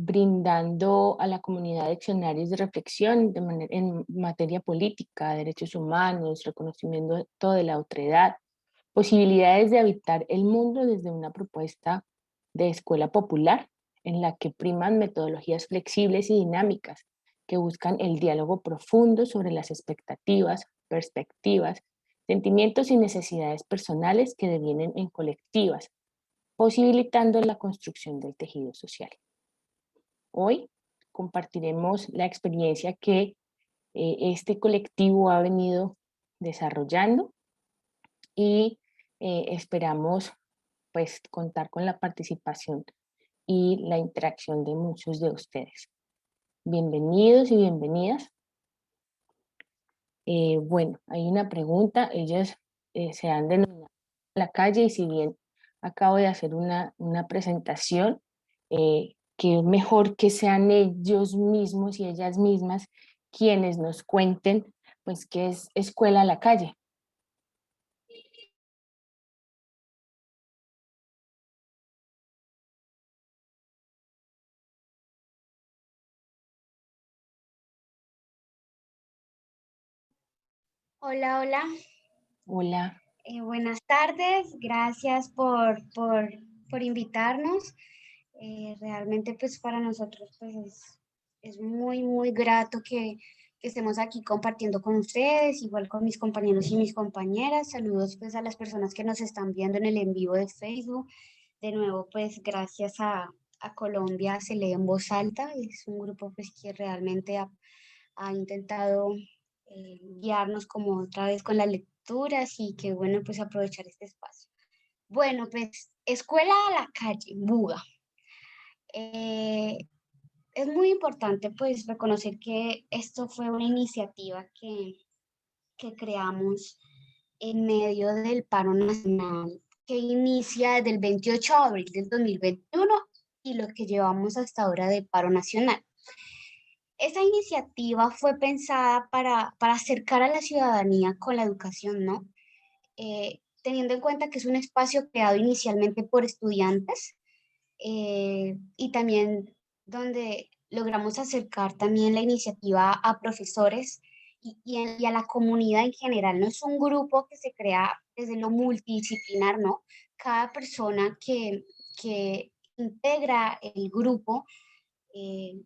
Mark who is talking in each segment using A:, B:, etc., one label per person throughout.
A: brindando a la comunidad escenarios de reflexión en materia política, derechos humanos, reconocimiento de la otredad, posibilidades de habitar el mundo desde una propuesta de escuela popular en la que priman metodologías flexibles y dinámicas que buscan el diálogo profundo sobre las expectativas, perspectivas, sentimientos y necesidades personales que devienen en colectivas, posibilitando la construcción del tejido social. Hoy compartiremos la experiencia que este colectivo ha venido desarrollando y esperamos pues contar con la participación y la interacción de muchos de ustedes. Bienvenidos y bienvenidas. Bueno, hay una pregunta, ellas se han denominado la calle y si bien acabo de hacer una presentación, que mejor que sean ellos mismos y ellas mismas quienes nos cuenten pues qué es Escuela a la Calle.
B: Hola, hola.
A: Hola.
B: Buenas tardes. Gracias por invitarnos. Realmente pues para nosotros pues es muy, muy grato que estemos aquí compartiendo con ustedes, igual con mis compañeros y mis compañeras. Saludos pues a las personas que nos están viendo en el en vivo de Facebook. De nuevo pues gracias a Colombia se lee en voz alta. Es un grupo pues que realmente ha intentado guiarnos como otra vez con las lecturas y que bueno, pues aprovechar este espacio. Bueno, pues Escuela a la Calle, Buga. Es muy importante pues reconocer que esto fue una iniciativa que creamos en medio del paro nacional que inicia desde el 28 de abril del 2021 y lo que llevamos hasta ahora de paro nacional. Esa iniciativa fue pensada para acercar a la ciudadanía con la educación, ¿no? Teniendo en cuenta que es un espacio creado inicialmente por estudiantes y también donde logramos acercar también la iniciativa a profesores y a la comunidad en general. No es un grupo que se crea desde lo multidisciplinar, ¿no? Cada persona que integra el grupo eh,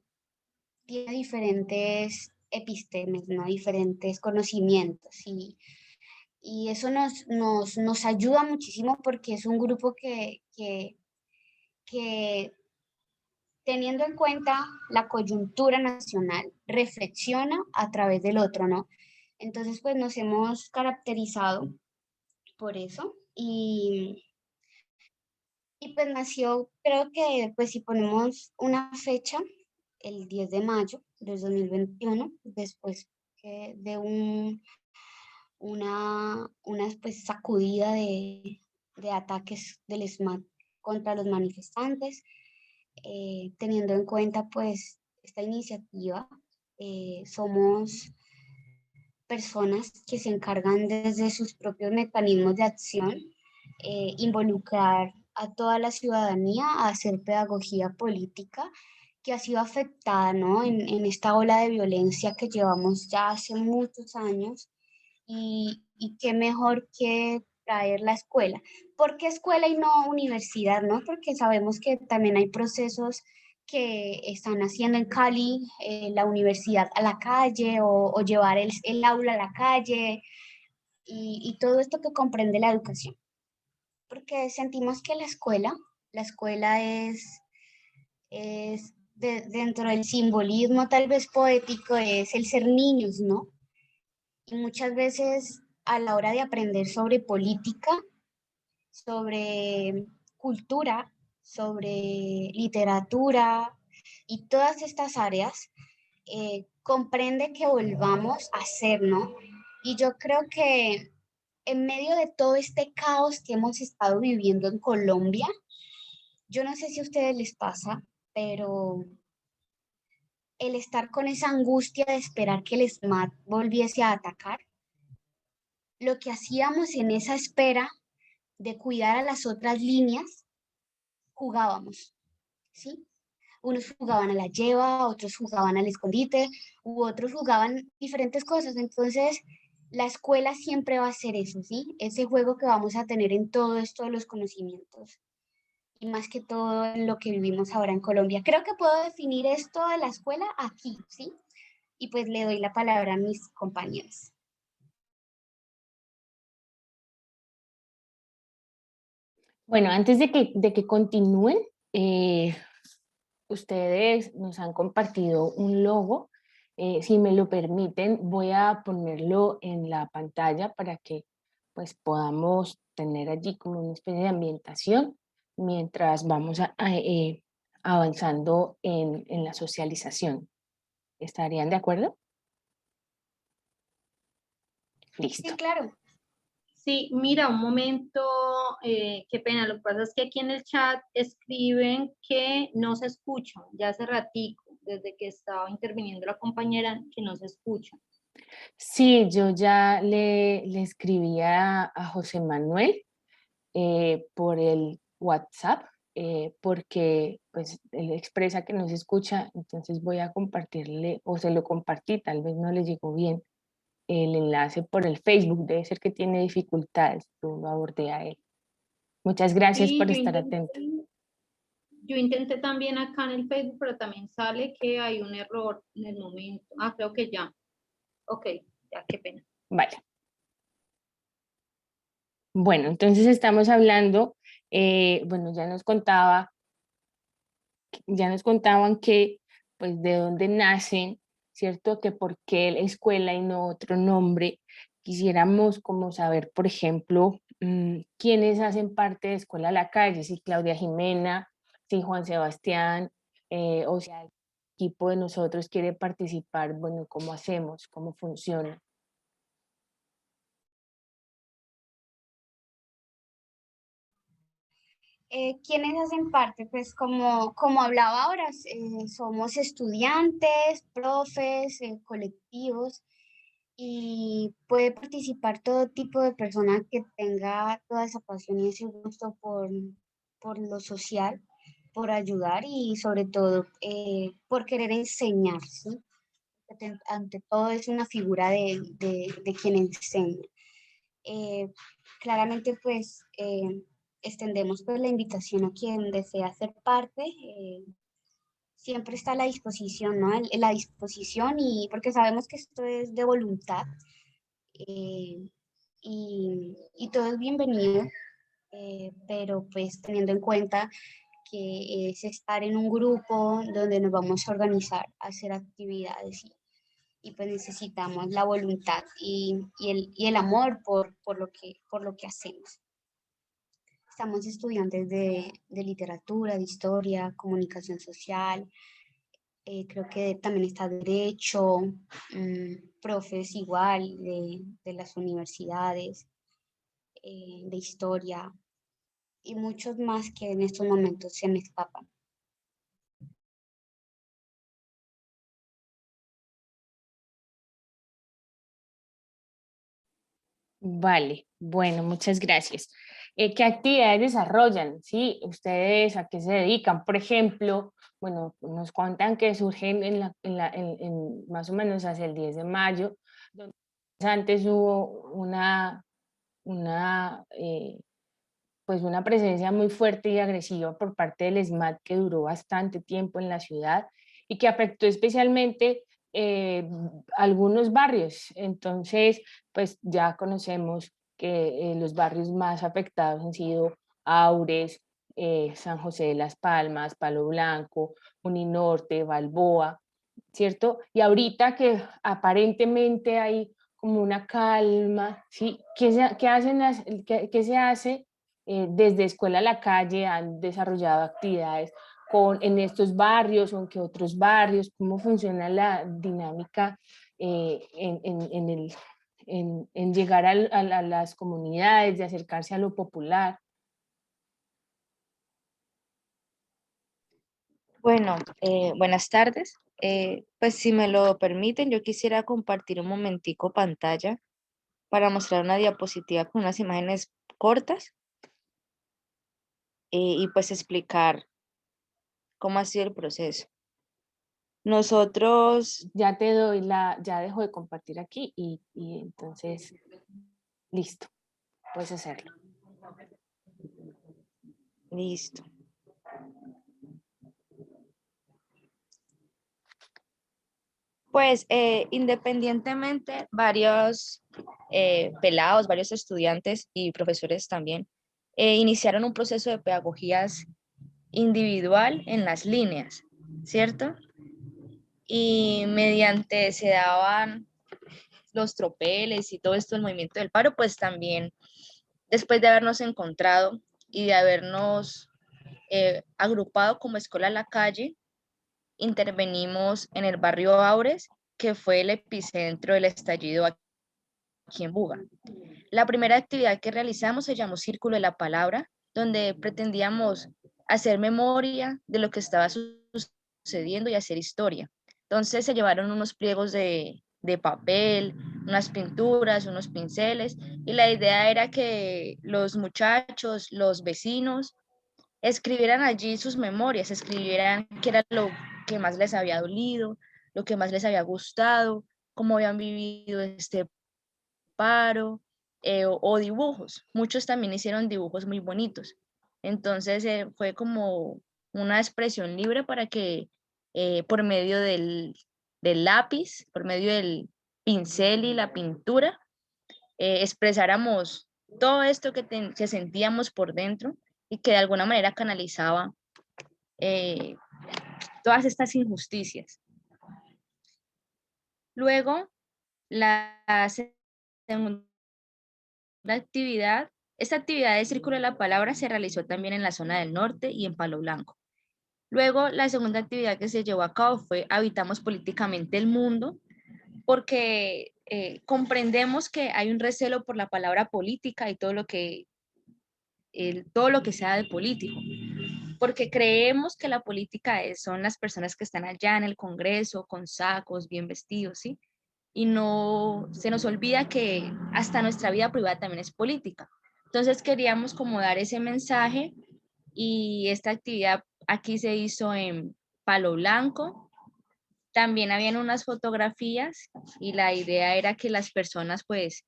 B: tiene diferentes epistemes, ¿no? Diferentes conocimientos y eso nos ayuda muchísimo porque es un grupo que teniendo en cuenta la coyuntura nacional, reflexiona a través del otro, ¿no? Entonces, pues nos hemos caracterizado por eso y pues nació, creo que pues si ponemos una fecha, el 10 de mayo de 2021, después de una pues, sacudida de ataques del SMAT contra los manifestantes, teniendo en cuenta pues esta iniciativa, somos personas que se encargan desde sus propios mecanismos de acción, involucrar a toda la ciudadanía a hacer pedagogía política que ha sido afectada, ¿no? En esta ola de violencia que llevamos ya hace muchos años y qué mejor que traer la escuela. ¿Por qué escuela y no universidad, no? Porque sabemos que también hay procesos que están haciendo en Cali, la universidad a la calle o llevar el aula a la calle y todo esto que comprende la educación. Porque sentimos que la escuela es dentro del simbolismo tal vez poético, es el ser niños, ¿no? Y muchas veces a la hora de aprender sobre política, sobre cultura, sobre literatura y todas estas áreas, comprende que volvamos a ser, ¿no? Y yo creo que en medio de todo este caos que hemos estado viviendo en Colombia, yo no sé si a ustedes les pasa, pero el estar con esa angustia de esperar que el SMAT volviese a atacar, lo que hacíamos en esa espera de cuidar a las otras líneas, jugábamos, ¿sí? Unos jugaban a la lleva, otros jugaban al escondite, u otros jugaban diferentes cosas. Entonces, la escuela siempre va a ser eso, ¿sí? Ese juego que vamos a tener en todo esto de los conocimientos. Y más que todo en lo que vivimos ahora en Colombia. Creo que puedo definir esto de la escuela aquí, ¿sí? Y pues le doy la palabra a mis compañeros.
A: Bueno, antes de que continúen, eh, ustedes nos han compartido un logo. Si me lo permiten, voy a ponerlo en la pantalla para que pues podamos tener allí como una especie de ambientación mientras vamos avanzando en la socialización. ¿Estarían de acuerdo?
B: Sí,
A: Listo.
B: claro.
C: Sí, mira, un momento, qué pena, lo que pasa es que aquí en el chat escriben que no se escuchan, ya hace ratico, desde que estaba interviniendo la compañera, que no se escuchan.
A: Sí, yo ya le escribí a José Manuel por el WhatsApp, porque pues él expresa que no se escucha, entonces voy a compartirle, o se lo compartí, tal vez no le llegó bien el enlace por el Facebook, debe ser que tiene dificultades, yo lo abordé a él. Muchas gracias
C: Sí,
A: por estar atento.
C: yo intenté también acá en el Facebook, pero también sale que hay un error en el momento. Ah, creo que ya. Ok, ya, qué pena.
A: Vale. Bueno, entonces estamos hablando, bueno, ya nos contaban que, pues, de dónde nacen, ¿cierto? Que por qué la escuela y no otro nombre. Quisiéramos como saber, por ejemplo, quiénes hacen parte de Escuela a la Calle, si Claudia Jimena, si Juan Sebastián, o si el equipo de nosotros quiere participar, bueno, ¿cómo hacemos? ¿Cómo funciona?
B: ¿Quiénes hacen parte? Pues como hablaba ahora, somos estudiantes, profes, colectivos, y puede participar todo tipo de persona que tenga toda esa pasión y ese gusto por lo social, por ayudar y sobre todo por querer enseñar, ¿sí? Ante todo es una figura de quien enseña. Eh, Claramente pues extendemos pues la invitación a quien desea ser parte. Siempre está a la disposición, ¿no? La disposición y porque sabemos que esto es de voluntad eh, y todo es bienvenido, pero pues teniendo en cuenta que es estar en un grupo donde nos vamos a organizar, a hacer actividades y pues necesitamos la voluntad y el amor por lo que hacemos. Estamos estudiantes de literatura, de historia, comunicación social, creo que también está derecho, profes igual de las universidades, de historia y muchos más que en estos momentos se me escapan.
A: Vale, bueno, muchas gracias. ¿Qué actividades desarrollan? ¿Sí? ¿Ustedes a qué se dedican? Por ejemplo, bueno, nos cuentan que surgen más o menos hacia el 10 de mayo, donde antes hubo una, pues una presencia muy fuerte y agresiva por parte del ESMAD que duró bastante tiempo en la ciudad y que afectó especialmente eh, algunos barrios. Entonces, pues ya conocemos que los barrios más afectados han sido Aures, San José de las Palmas, Palo Blanco, Uninorte, Balboa, ¿cierto? Y ahorita que aparentemente hay como una calma, ¿sí? ¿Qué se hace? Desde Escuela a la Calle han desarrollado actividades en estos barrios o en qué otros barrios, cómo funciona la dinámica en llegar a las comunidades, de acercarse a lo popular.
D: Bueno, buenas tardes. Pues si me lo permiten, yo quisiera compartir un momentico pantalla para mostrar una diapositiva con unas imágenes cortas y pues explicar cómo ha sido el proceso. Nosotros,
A: Ya te doy ya dejo de compartir aquí y entonces, listo, puedes hacerlo.
D: listo. Pues independientemente, varios pelados, varios estudiantes y profesores también iniciaron un proceso de pedagogías individual en las líneas, ¿cierto? Y mediante se daban los tropeles y todo esto del movimiento del paro, pues también después de habernos encontrado y de habernos agrupado como Escuela a la Calle, intervenimos en el barrio Aures, que fue el epicentro del estallido aquí en Buga. La primera actividad que realizamos se llamó Círculo de la Palabra, donde pretendíamos hacer memoria de lo que estaba sucediendo y hacer historia. Entonces se llevaron unos pliegos de papel, unas pinturas, unos pinceles, y la idea era que los muchachos, los vecinos, escribieran allí sus memorias, escribieran qué era lo que más les había dolido, lo que más les había gustado, cómo habían vivido este paro, o dibujos. Muchos también hicieron dibujos muy bonitos. Entonces fue como una expresión libre para que por medio del lápiz, por medio del pincel y la pintura, expresáramos todo esto que sentíamos por dentro y que de alguna manera canalizaba eh, todas estas injusticias. Luego, la segunda actividad, esta actividad de Círculo de la Palabra se realizó también en la zona del norte y en Palo Blanco. Luego, la segunda actividad que se llevó a cabo fue Habitamos políticamente el mundo, porque comprendemos que hay un recelo por la palabra política y todo lo que sea de político, porque creemos que la política son las personas que están allá en el Congreso con sacos, bien vestidos, ¿sí? Y no se nos olvida que hasta nuestra vida privada también es política. Entonces queríamos como dar ese mensaje y esta actividad aquí se hizo en Palo Blanco. También habían unas fotografías y la idea era que las personas pues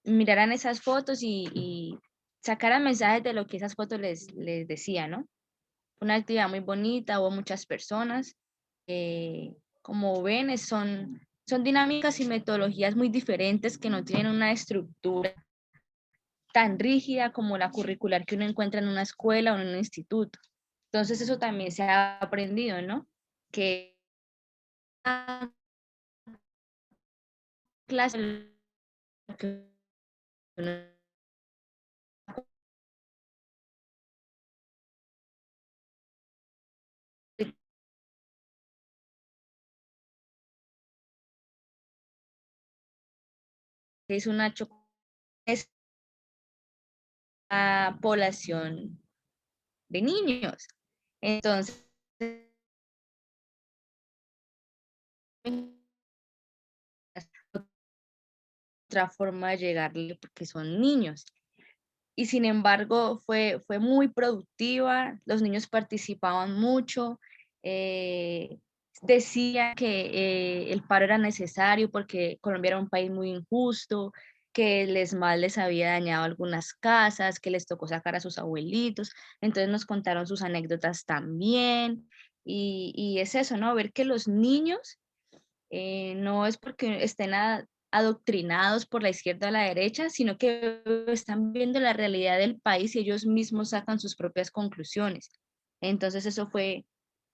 D: miraran esas fotos y sacaran mensajes de lo que esas fotos les decía, ¿no? Una actividad muy bonita, hubo muchas personas. Como ven, son dinámicas y metodologías muy diferentes que no tienen una estructura tan rígida como la curricular que uno encuentra en una escuela o en un instituto. Entonces eso también se ha aprendido, ¿no? Que clase es es una población de niños. Entonces, otra forma de llegarle porque son niños. Y sin embargo fue muy productiva, los niños participaban mucho, decía que el paro era necesario porque Colombia era un país muy injusto, que el ESMAD les había dañado algunas casas, que les tocó sacar a sus abuelitos, entonces nos contaron sus anécdotas también, y es eso, ¿no? Ver que los niños no es porque estén adoctrinados por la izquierda o la derecha, sino que están viendo la realidad del país y ellos mismos sacan sus propias conclusiones. Entonces eso fue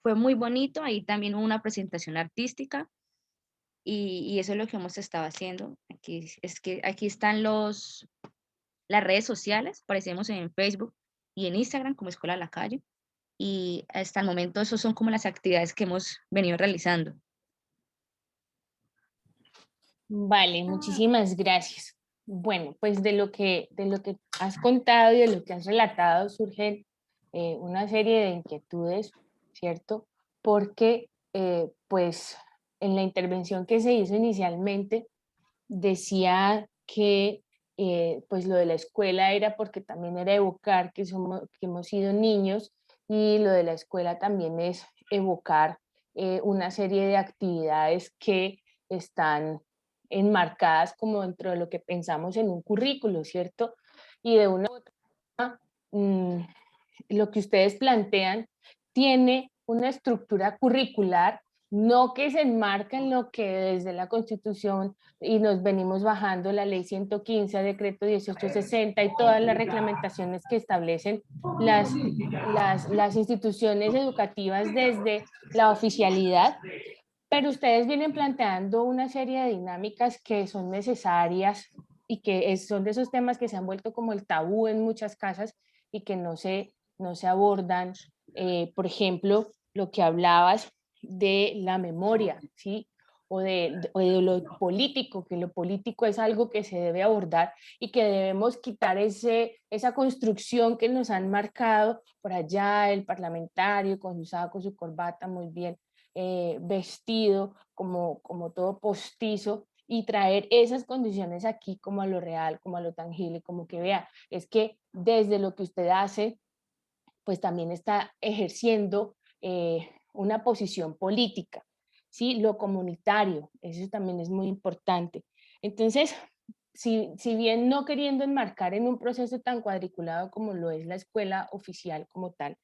D: muy bonito, ahí también hubo una presentación artística y eso es lo que hemos estado haciendo. Aquí están las redes sociales, aparecemos en Facebook y en Instagram como Escuela a la Calle y hasta el momento esos son como las actividades que hemos venido realizando.
A: Vale, muchísimas gracias. Bueno, pues de lo que has contado y de lo que has relatado surgen una serie de inquietudes, ¿cierto? Porque pues en la intervención que se hizo inicialmente decía que pues lo de la escuela era porque también era evocar que hemos sido niños y lo de la escuela también es evocar una serie de actividades que están enmarcadas como dentro de lo que pensamos en un currículo, ¿cierto? Y de una u otra forma, lo que ustedes plantean tiene una estructura curricular, no que se enmarca en lo que desde la Constitución y nos venimos bajando la Ley 115, Decreto 1860 y todas las reglamentaciones que establecen las instituciones educativas desde la oficialidad, pero ustedes vienen planteando una serie de dinámicas que son necesarias y que son de esos temas que se han vuelto como el tabú en muchas casas y que no se abordan. Por ejemplo, lo que hablabas de la memoria, ¿sí? O de lo político, que lo político es algo que se debe abordar y que debemos quitar esa construcción que nos han marcado por allá, el parlamentario con su saco, su corbata, muy bien vestido, como todo postizo, y traer esas condiciones aquí como a lo real, como a lo tangible, como que vea, es que desde lo que usted hace, pues también está ejerciendo una posición política, ¿sí? Lo comunitario, eso también es muy importante. Entonces, si bien no queriendo enmarcar en un proceso tan cuadriculado como lo es la escuela oficial como tal,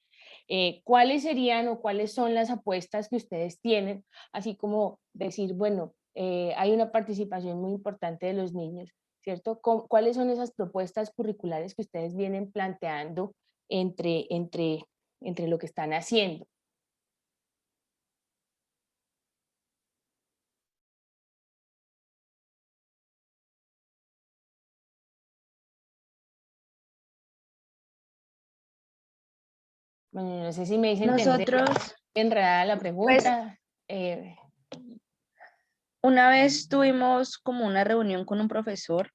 A: ¿cuáles serían o cuáles son las apuestas que ustedes tienen? Así como decir, bueno, hay una participación muy importante de los niños, ¿cierto? ¿Cuáles son esas propuestas curriculares que ustedes vienen planteando entre, entre, entre lo que están haciendo? Bueno, no sé si me hice entender,
D: Nosotros,
A: enredada la
D: pues,
A: pregunta. Eh,
D: una vez tuvimos como una reunión con un profesor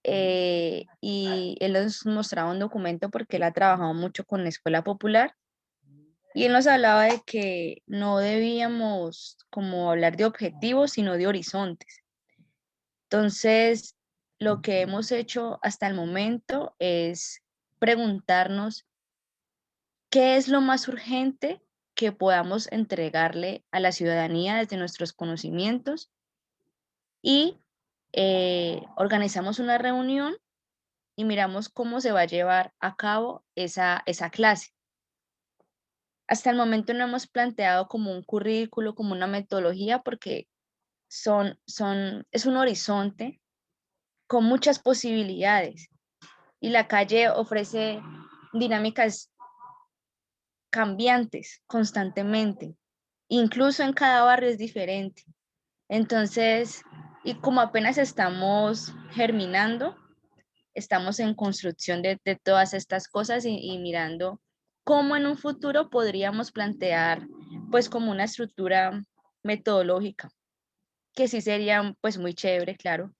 D: y él nos mostraba un documento porque él ha trabajado mucho con la escuela popular y él nos hablaba de que no debíamos como hablar de objetivos, sino de horizontes. Entonces, lo que hemos hecho hasta el momento es preguntarnos qué es lo más urgente que podamos entregarle a la ciudadanía desde nuestros conocimientos y organizamos una reunión y miramos cómo se va a llevar a cabo esa clase. Hasta el momento no hemos planteado como un currículo, como una metodología, porque es un horizonte con muchas posibilidades y la calle ofrece dinámicas cambiantes constantemente. Incluso en cada barrio es diferente. Entonces, y como apenas estamos germinando, estamos en construcción de todas estas cosas y mirando cómo en un futuro podríamos plantear pues como una estructura metodológica, que sí sería pues muy chévere, claro.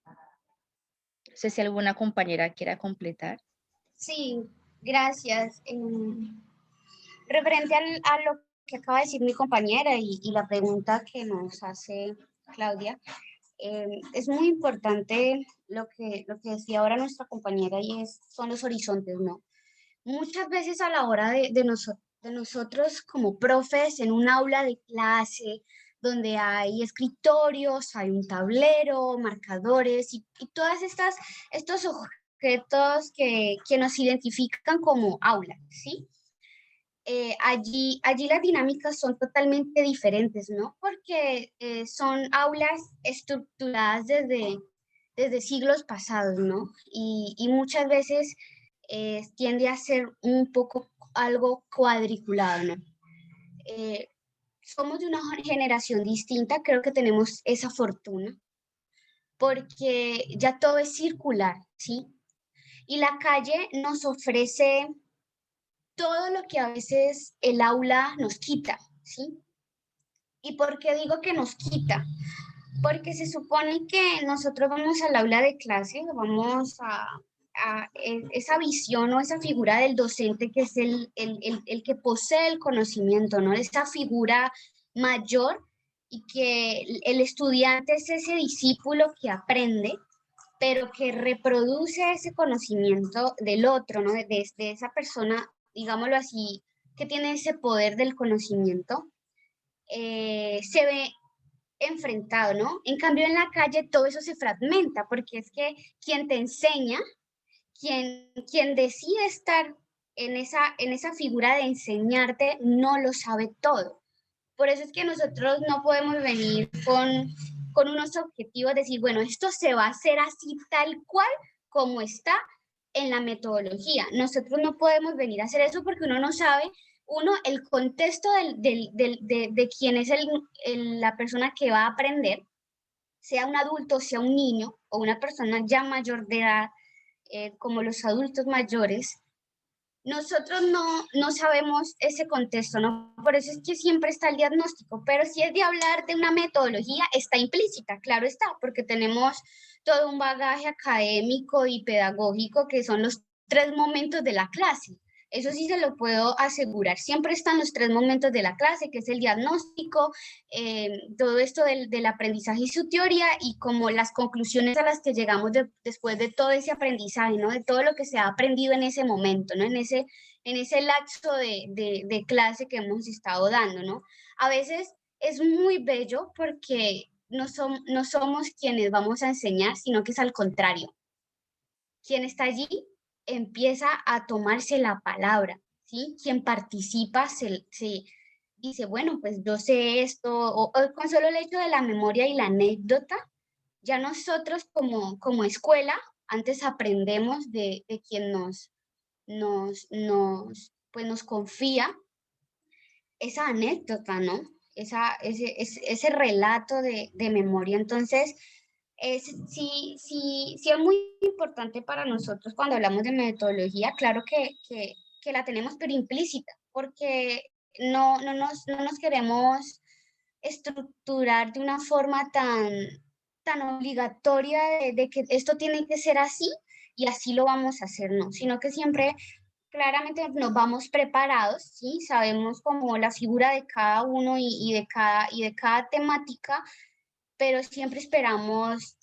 D: No sé si alguna compañera quiera completar.
B: Sí, gracias. Referente a lo que acaba de decir mi compañera y la pregunta que nos hace Claudia, es muy importante lo que decía ahora nuestra compañera y son los horizontes, ¿no? Muchas veces a la hora de nosotros como profes en un aula de clase, donde hay escritorios, hay un tablero, marcadores y todas estos objetos que nos identifican como aula, ¿sí? Allí las dinámicas son totalmente diferentes, ¿no? Porque son aulas estructuradas desde siglos pasados, ¿no? Y muchas veces tiende a ser un poco algo cuadriculado, ¿no? Eh, Somos de una generación distinta, creo que tenemos esa fortuna, porque ya todo es circular, ¿sí? Y la calle nos ofrece todo lo que a veces el aula nos quita, ¿sí? ¿Y por qué digo que nos quita? Porque se supone que nosotros vamos al aula de clase, vamos a esa visión o esa figura del docente que es el que posee el conocimiento, ¿no? Esa figura mayor y que el estudiante es ese discípulo que aprende, pero que reproduce ese conocimiento del otro, ¿no? De esa persona digámoslo así, que tiene ese poder del conocimiento, se ve enfrentado, ¿no? En cambio, en la calle todo eso se fragmenta, porque es que quien te enseña, quien decide estar en esa figura de enseñarte, no lo sabe todo. Por eso es que nosotros no podemos venir con unos objetivos, decir, bueno, esto se va a hacer así tal cual como está en la metodología. Nosotros no podemos venir a hacer eso porque uno no sabe, el contexto de quién es la persona que va a aprender, sea un adulto, sea un niño o una persona ya mayor de edad, como los adultos mayores. Nosotros no sabemos ese contexto, ¿no? Por eso es que siempre está el diagnóstico, pero si es de hablar de una metodología, está implícita, claro está, porque tenemos todo un bagaje académico y pedagógico que son los 3 momentos de la clase. Eso sí se lo puedo asegurar. Siempre están los 3 momentos de la clase, que es el diagnóstico, todo esto del aprendizaje y su teoría, y como las conclusiones a las que llegamos después de todo ese aprendizaje, ¿no? De todo lo que se ha aprendido en ese momento, ¿no? En ese lapso de clase que hemos estado dando, ¿no? A veces es muy bello porque no somos quienes vamos a enseñar, sino que es al contrario. Quien está allí empieza a tomarse la palabra, ¿sí? Quien participa se dice, bueno, pues yo sé esto, o con solo el hecho de la memoria y la anécdota, ya nosotros como escuela, antes aprendemos de quien pues nos confía esa anécdota, ¿no? Ese relato de memoria. Entonces, sí es muy importante para nosotros cuando hablamos de metodología, claro que la tenemos pero implícita, porque no nos queremos estructurar de una forma tan obligatoria de que esto tiene que ser así y así lo vamos a hacer, no, sino que siempre claramente nos vamos preparados, ¿sí? Sabemos como la figura de cada uno y de cada temática, pero siempre esperamos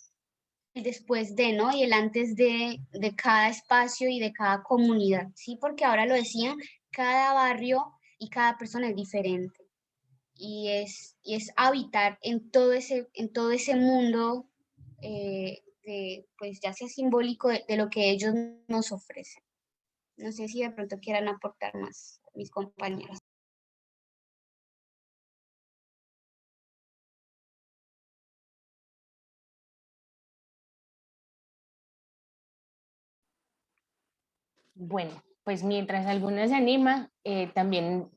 B: el después de, ¿no? Y el antes de cada espacio y de cada comunidad, ¿sí? Porque ahora lo decían, cada barrio y cada persona es diferente. Y es habitar en todo ese mundo, pues ya sea simbólico de lo que ellos nos ofrecen. No sé si de pronto quieran aportar más mis compañeros.
A: Bueno, pues mientras alguna se anima, también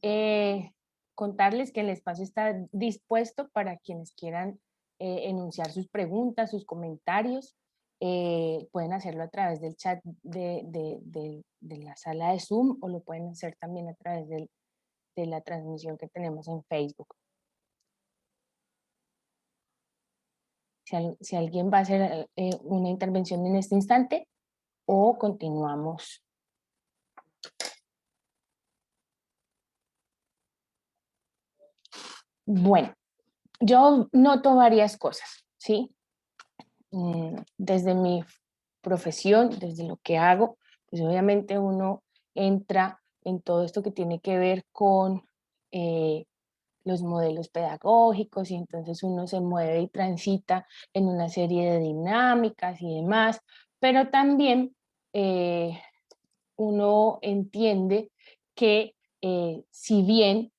A: contarles que el espacio está dispuesto para quienes quieran enunciar sus preguntas, sus comentarios. Pueden hacerlo a través del chat de la sala de Zoom, o lo pueden hacer también a través de la transmisión que tenemos en Facebook. Si alguien va a hacer una intervención en este instante, o continuamos. Bueno, yo noto varias cosas, ¿sí? Desde mi profesión, desde lo que hago, pues obviamente uno entra en todo esto que tiene que ver con los modelos pedagógicos, y entonces uno se mueve y transita en una serie de dinámicas y demás, pero también uno entiende que si bien,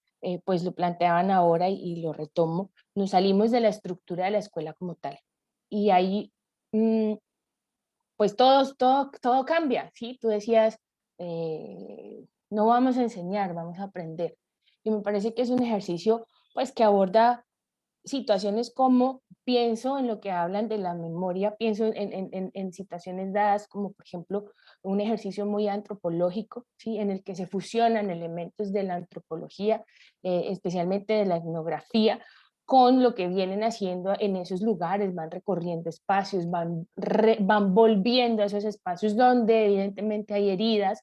A: pues lo planteaban ahora y lo retomo, nos salimos de la estructura de la escuela como tal. Y ahí, pues todo cambia, ¿sí? Tú decías, no vamos a enseñar, vamos a aprender. Y me parece que es un ejercicio, pues, que aborda situaciones como, pienso en lo que hablan de la memoria, pienso en situaciones dadas como, por ejemplo, un ejercicio muy antropológico, ¿sí? En el que se fusionan elementos de la antropología, especialmente de la etnografía, con lo que vienen haciendo en esos lugares, van recorriendo espacios, van volviendo a esos espacios donde evidentemente hay heridas,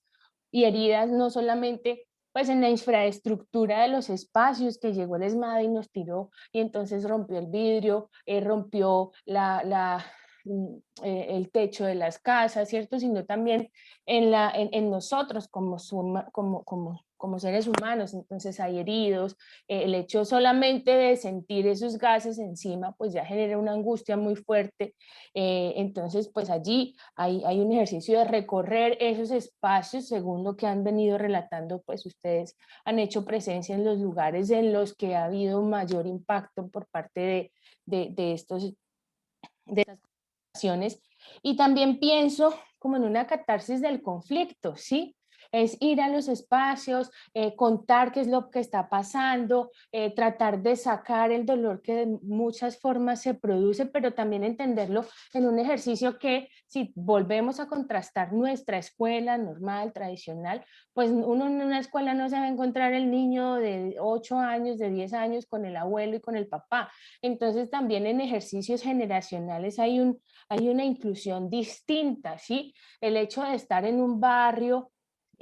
A: y heridas no solamente pues en la infraestructura de los espacios, que llegó el ESMAD y nos tiró, y entonces rompió el vidrio, rompió el techo de las casas, ¿cierto? Sino también en nosotros como seres humanos. Entonces hay heridos, el hecho solamente de sentir esos gases encima, pues ya genera una angustia muy fuerte. Entonces, pues allí hay un ejercicio de recorrer esos espacios, según lo que han venido relatando, pues ustedes han hecho presencia en los lugares en los que ha habido mayor impacto por parte de estas acciones. Y también pienso como en una catarsis del conflicto, ¿sí? Es ir a los espacios, contar qué es lo que está pasando, tratar de sacar el dolor que de muchas formas se produce, pero también entenderlo en un ejercicio que, si volvemos a contrastar nuestra escuela normal, tradicional, pues uno en una escuela no se va a encontrar el niño de 8 años, de 10 años con el abuelo y con el papá. Entonces también en ejercicios generacionales hay una inclusión distinta, ¿sí? El hecho de estar en un barrio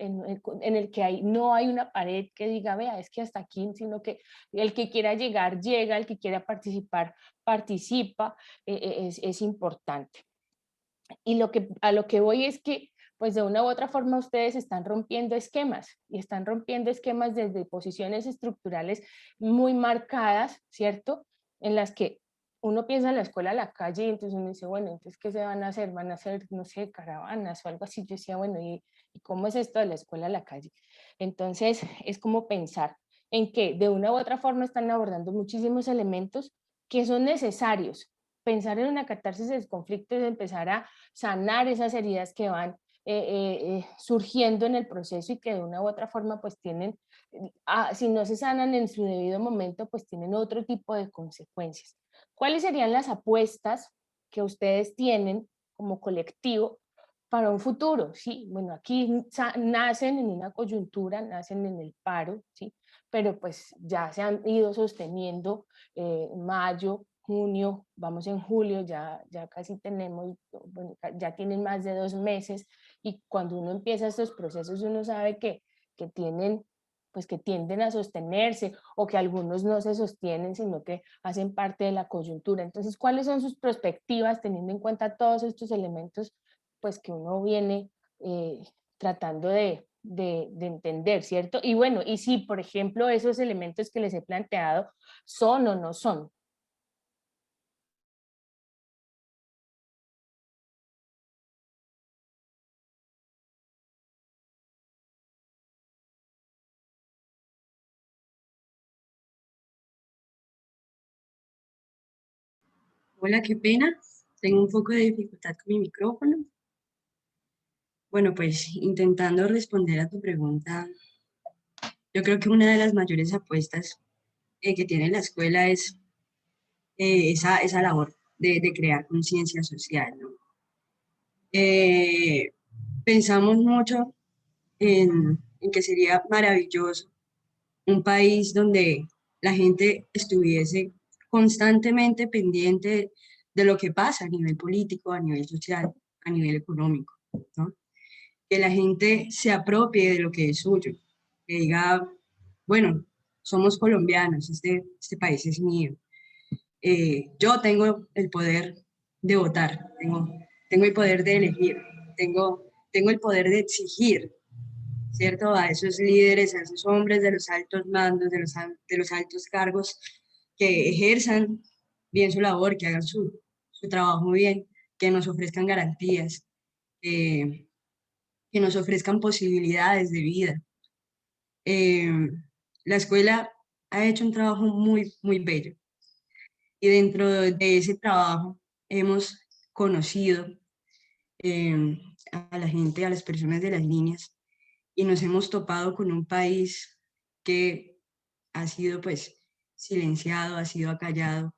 A: en el que no hay una pared que diga, vea, es que hasta aquí, sino que el que quiera llegar, llega, el que quiera participar, participa, es importante. Y a lo que voy es que, pues de una u otra forma ustedes están rompiendo esquemas, y están rompiendo esquemas desde posiciones estructurales muy marcadas, ¿cierto? En las que uno piensa en la escuela a la calle y entonces uno dice, bueno, entonces ¿qué se van a hacer? Van a hacer, no sé, caravanas o algo así. Yo decía, bueno, ¿y cómo es esto de la escuela a la calle? Entonces es como pensar en que de una u otra forma están abordando muchísimos elementos que son necesarios. Pensar en una catarsis del conflicto es empezar a sanar esas heridas que van surgiendo en el proceso y que de una u otra forma pues tienen, si no se sanan en su debido momento, pues tienen otro tipo de consecuencias. ¿Cuáles serían las apuestas que ustedes tienen como colectivo para un futuro? Sí, bueno, aquí nacen en una coyuntura, nacen en el paro, ¿sí? Pero pues ya se han ido sosteniendo mayo, junio, vamos en julio, ya casi tenemos, bueno, ya tienen más de 2 meses, y cuando uno empieza estos procesos uno sabe que tienen, pues que tienden a sostenerse, o que algunos no se sostienen, sino que hacen parte de la coyuntura. Entonces, ¿cuáles son sus perspectivas teniendo en cuenta todos estos elementos pues que uno viene tratando de entender, ¿cierto? Y bueno, y si por ejemplo esos elementos que les he planteado son o no son.
E: Hola, qué pena. Tengo un poco de dificultad con mi micrófono. Bueno, pues intentando responder a tu pregunta, yo creo que una de las mayores apuestas que tiene la escuela es esa labor de crear conciencia social, ¿no? Pensamos mucho en que sería maravilloso un país donde la gente estuviese constantemente pendiente de lo que pasa a nivel político, a nivel social, a nivel económico, ¿no? Que la gente se apropie de lo que es suyo, que diga, bueno, somos colombianos, este país es mío. Yo tengo el poder de votar, tengo el poder de elegir, tengo el poder de exigir, ¿cierto? A esos líderes, a esos hombres de los altos mandos, de los altos cargos, que ejerzan bien su labor, que hagan su trabajo bien, que nos ofrezcan garantías, que nos ofrezcan posibilidades de vida. La escuela ha hecho un trabajo muy, muy bello, y dentro de ese trabajo hemos conocido a la gente, a las personas de las líneas, y nos hemos topado con un país que ha sido pues silenciado, ha sido acallado,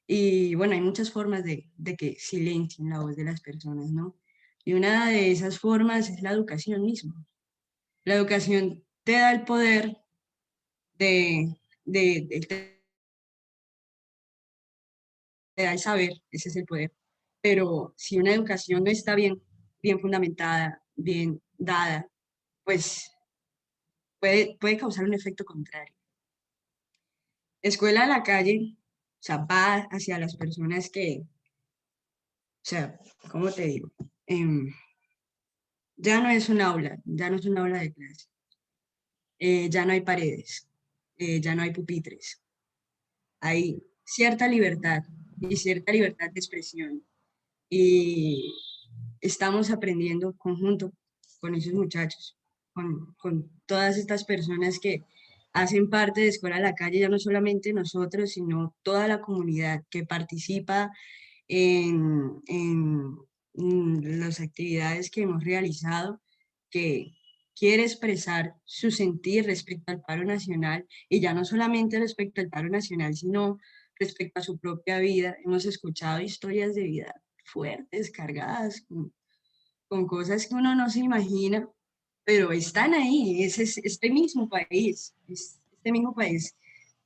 E: y bueno, hay muchas formas de que silencien la voz de las personas, ¿no? Y una de esas formas es la educación misma. La educación te da el poder te da el saber, ese es el poder, pero si una educación no está bien fundamentada, bien dada, pues puede causar un efecto contrario. Escuela a la calle, o sea, va hacia las personas que sea, ¿cómo te digo? Ya no es un aula, ya no es un aula de clase. Ya no hay paredes, ya no hay pupitres. Hay cierta libertad y cierta libertad de expresión. Y estamos aprendiendo conjunto con esos muchachos, con todas estas personas que hacen parte de Escuela a la Calle, ya no solamente nosotros, sino toda la comunidad que participa en las actividades que hemos realizado, que quiere expresar su sentir respecto al paro nacional, y ya no solamente respecto al paro nacional, sino respecto a su propia vida. Hemos escuchado historias de vida fuertes, cargadas, con cosas que uno no se imagina, pero están ahí, es este mismo país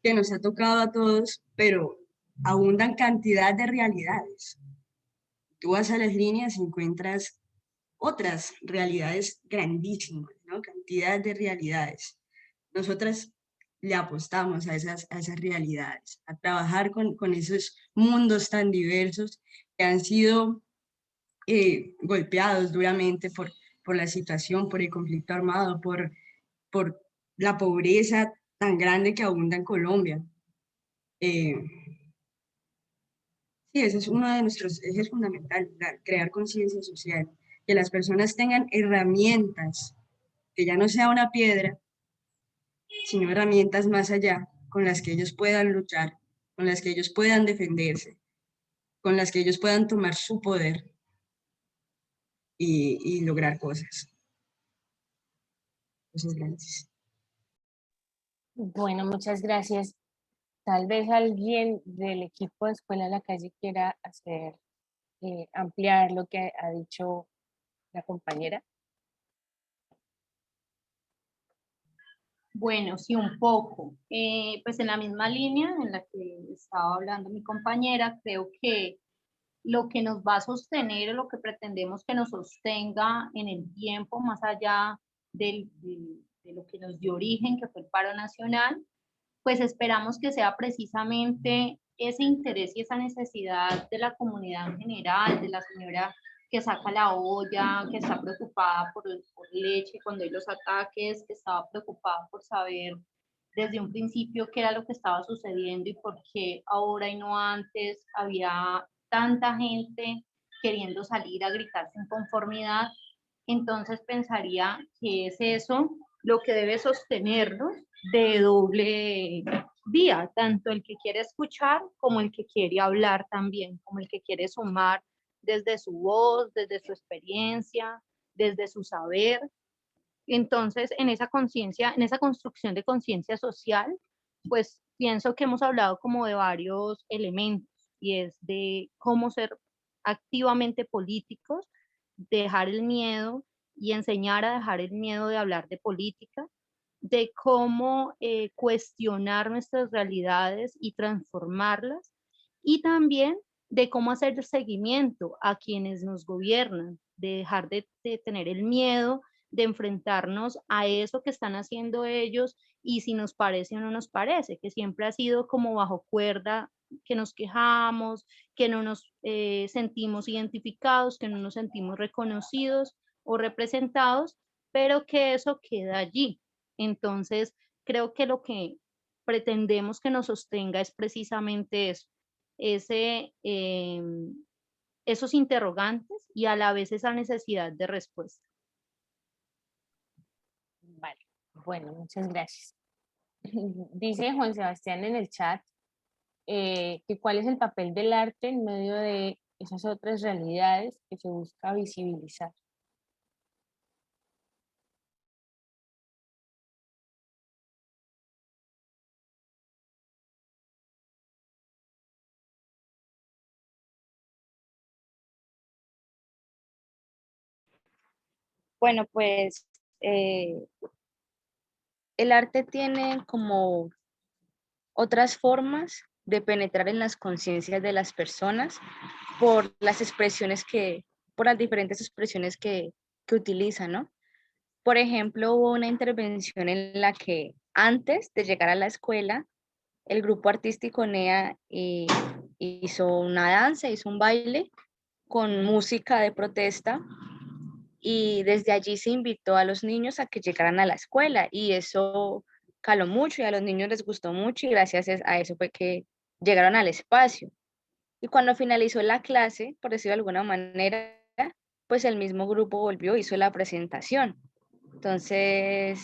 E: que nos ha tocado a todos, pero abundan cantidad de realidades. Tú vas a las líneas y encuentras otras realidades grandísimas, ¿no? Cantidad de realidades. Nosotras le apostamos a esas realidades, a trabajar con esos mundos tan diversos que han sido golpeados duramente por la situación, por el conflicto armado, por la pobreza tan grande que abunda en Colombia. Eh, sí, ese es uno de nuestros ejes fundamentales, crear conciencia social, que las personas tengan herramientas, que ya no sea una piedra, sino herramientas más allá, con las que ellos puedan luchar, con las que ellos puedan defenderse, con las que ellos puedan tomar su poder y lograr cosas. Muchas gracias.
A: Bueno, muchas gracias. Tal vez alguien del equipo de Escuela a la Calle quiera ampliar lo que ha dicho la compañera.
C: Bueno, sí, un poco. Pues en la misma línea en la que estaba hablando mi compañera, creo que lo que nos va a sostener o lo que pretendemos que nos sostenga en el tiempo, más allá de lo que nos dio origen, que fue el paro nacional, pues esperamos que sea precisamente ese interés y esa necesidad de la comunidad en general, de la señora que saca la olla, que está preocupada por leche cuando hay los ataques, que estaba preocupada por saber desde un principio qué era lo que estaba sucediendo y por qué ahora y no antes había tanta gente queriendo salir a gritar su inconformidad. Entonces pensaría que es eso lo que debe sostenernos de doble vía, tanto el que quiere escuchar como el que quiere hablar también, como el que quiere sumar desde su voz, desde su experiencia, desde su saber. Entonces, en esa conciencia, en esa construcción de conciencia social, pues pienso que hemos hablado como de varios elementos y es de cómo ser activamente políticos, dejar el miedo y enseñar a dejar el miedo de hablar de política, de cómo cuestionar nuestras realidades y transformarlas, y también de cómo hacer seguimiento a quienes nos gobiernan, de dejar de tener el miedo de enfrentarnos a eso que están haciendo ellos y si nos parece o no nos parece, que siempre ha sido como bajo cuerda, que nos quejamos, que no nos sentimos identificados, que no nos sentimos reconocidos o representados, pero que eso queda allí. Entonces, creo que lo que pretendemos que nos sostenga es precisamente eso, ese, esos interrogantes y a la vez esa necesidad de respuesta.
A: Vale, bueno, muchas gracias. Dice Juan Sebastián en el chat que cuál es el papel del arte en medio de esas otras realidades que se busca visibilizar.
D: Bueno, pues el arte tiene como otras formas de penetrar en las conciencias de las personas por las expresiones por las diferentes expresiones que utilizan, ¿no? Por ejemplo, hubo una intervención en la que antes de llegar a la escuela, el grupo artístico NEA hizo una danza, hizo un baile con música de protesta y desde allí se invitó a los niños a que llegaran a la escuela y eso caló mucho y a los niños les gustó mucho y gracias a eso fue que llegaron al espacio. Y cuando finalizó la clase, por decirlo de alguna manera, pues el mismo grupo volvió, hizo la presentación. Entonces,